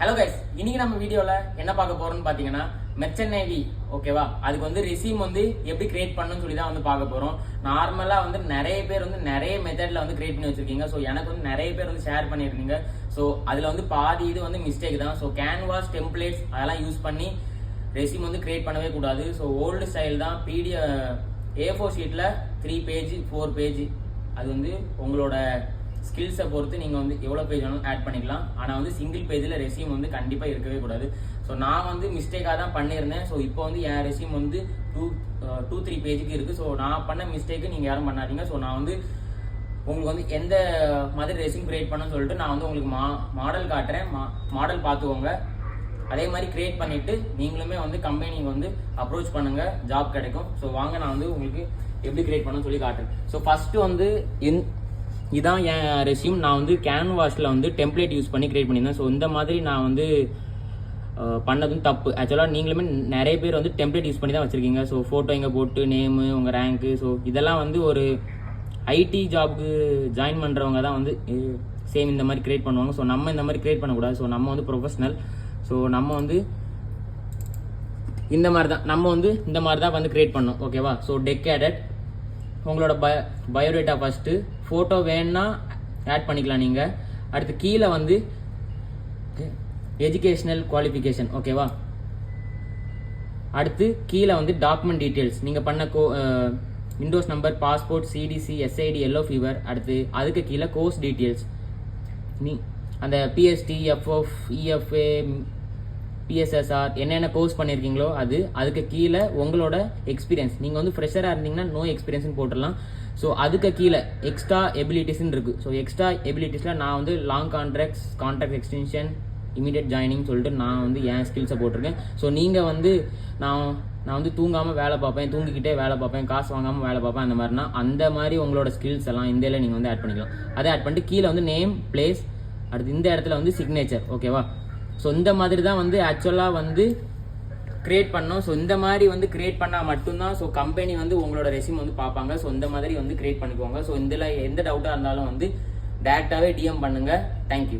Hello guys, இன்னைக்கு நம்ம வீடியோல என்ன பார்க்க போறோம்னு பாத்தீங்கன்னா மெர்ச்சன்ட் நேவி ஓகேவா. அதுக்கு வந்து ரெஸ்யூம் வந்து எப்படி கிரியேட் பண்ணணும்னு சொல்லி தான் வந்து பார்க்க போறோம். நார்மலா வந்து நிறைய பேர் வந்து நிறைய மெத்தட்ல வந்து கிரியேட் பண்ணி வச்சிருக்கீங்க. ஸோ எனக்கு வந்து நிறைய பேர் வந்து ஷேர் பண்ணியிருந்தீங்க. ஸோ அதுல வந்து பாதி இது வந்து மிஸ்டேக் தான். ஸோ கேன்வாஸ் டெம்ப்ளேட்ஸ் அதெல்லாம் யூஸ் பண்ணி ரெஸ்யூம் வந்து கிரியேட் பண்ணவே கூடாது. ஸோ ஓல்டு ஸ்டைல் தான். A4 ஷீட்ல 3 பேஜ் 4 பேஜ் அது வந்து உங்களோட ஸ்கில்ஸை பொறுத்து நீங்கள் வந்து எவ்வளோ பேஜ் வேணும் ஆட் பண்ணிக்கலாம். ஆனால் வந்து சிங்கிள் பேஜில் ரெஸ்யூம் வந்து கண்டிப்பாக இருக்கவே கூடாது. ஸோ நான் வந்து மிஸ்டேக்காக தான் பண்ணியிருந்தேன். ஸோ இப்போ வந்து என் ரெஸ்யூம் வந்து 2-3 பேஜுக்கு இருக்குது. ஸோ நான் பண்ண மிஸ்டேக்கு நீங்கள் யாரும் பண்ணாதீங்க. ஸோ நான் வந்து உங்களுக்கு வந்து எந்த மாதிரி ரெஸ்யூம் கிரியேட் பண்ணணும்னு சொல்லிட்டு நான் வந்து உங்களுக்கு மாடல் காட்டுறேன். மாடல் பார்த்துக்கோங்க. அதே மாதிரி கிரியேட் பண்ணிவிட்டு நீங்களுமே வந்து கம்பெனிக்கு வந்து அப்ரோச் பண்ணுங்கள், ஜாப் கிடைக்கும். ஸோ வாங்க நான் வந்து உங்களுக்கு எப்படி கிரியேட் பண்ணணும்னு சொல்லி காட்டுறேன். ஸோ ஃபஸ்ட்டு வந்து இதான் என் ரெஸ்யூம். நான் வந்து கேன்வாஸில் வந்து டெம்ப்ளேட் யூஸ் பண்ணி கிரியேட் பண்ணியிருந்தேன். ஸோ இந்த மாதிரி நான் வந்து பண்ணதும் தப்பு. ஆக்சுவலாக நீங்களுமே நிறைய பேர் வந்து டெம்ப்ளேட் யூஸ் பண்ணி தான் வச்சுருக்கீங்க. ஸோ ஃபோட்டோ இங்கே போட்டு நேமு, உங்கள் ரேங்க்கு, ஸோ இதெல்லாம் வந்து ஒரு ஐடி ஜாப்க்கு ஜாயின் பண்ணுறவங்க தான் வந்து சேம் இந்த மாதிரி கிரியேட் பண்ணுவாங்க. ஸோ நம்ம இந்த மாதிரி கிரியேட் பண்ணக்கூடாது. ஸோ நம்ம வந்து ப்ரொஃபஷனல். ஸோ நம்ம வந்து இந்த மாதிரி தான் வந்து கிரியேட் பண்ணோம் ஓகேவா. ஸோ டெக் ஆடட் உங்களோட பயோடேட்டா ஃபஸ்ட்டு, ஃபோட்டோ வேணுன்னா ஆட் பண்ணிக்கலாம் நீங்கள். அடுத்து கீழே வந்து எஜுகேஷ்னல் குவாலிஃபிகேஷன் ஓகேவா. அடுத்து கீழே வந்து டாக்குமெண்ட் டீட்டெயில்ஸ், நீங்கள் பண்ண INDoS number, passport, CDC, SID, yellow fever. அடுத்து அதுக்கு கீழே கோர்ஸ் டீட்டெயில்ஸ், அந்த பிஎஸ்டி, எஃப்எஃப், இஎஃப்ஏ, பிஎஸ்எஸ்ஆர் என்னென்ன கோர்ஸ் பண்ணியிருக்கீங்களோ அதுக்கு கீழே உங்களோட எக்ஸ்பீரியன்ஸ். நீங்கள் வந்து ஃப்ரெஷராக இருந்தீங்கன்னா நோ எக்ஸ்பீரியன்ஸ்னு போட்டுடலாம். ஸோ அதுக்கு கீழே எக்ஸ்ட்ரா எபிலிட்டிஸ்ன்னு இருக்குது. ஸோ எக்ஸ்ட்ரா எபிலிட்டிஸில் நான் வந்து long contract extension, immediate joining சொல்லிட்டு நான் வந்து என் ஸ்கில்ஸை போட்டிருக்கேன். ஸோ நீங்கள் வந்து நான் வந்து தூங்காமல் வேலை பார்ப்பேன், தூங்கிக்கிட்டே வேலை பார்ப்பேன், காசு வாங்காமல் வேலை பார்ப்பேன், அந்த மாதிரினா அந்த மாதிரி உங்களோட ஸ்கில்ஸ் எல்லாம் இந்த இதில் நீங்கள் வந்து ஆட் பண்ணிக்கலாம். அதை ஆட் பண்ணிட்டு கீழே வந்து நேம், பிளேஸ், அடுத்து இந்த இடத்துல வந்து சிக்னேச்சர் ஓகேவா. ஸோ இந்த மாதிரி தான் வந்து ஆக்சுவலாக வந்து கிரியேட் பண்ணோம். ஸோ இந்த மாதிரி வந்து கிரியேட் பண்ணால் மட்டும்தான் ஸோ கம்பெனி வந்து உங்களோட ரெஸ்யூம் வந்து பார்ப்பாங்க. ஸோ இந்த மாதிரி வந்து கிரியேட் பண்ணிக்கோங்க. ஸோ இதில் எந்த டவுட்டாக இருந்தாலும் வந்து டேரெக்டாகவே டிஎம் பண்ணுங்கள். தேங்க்யூ.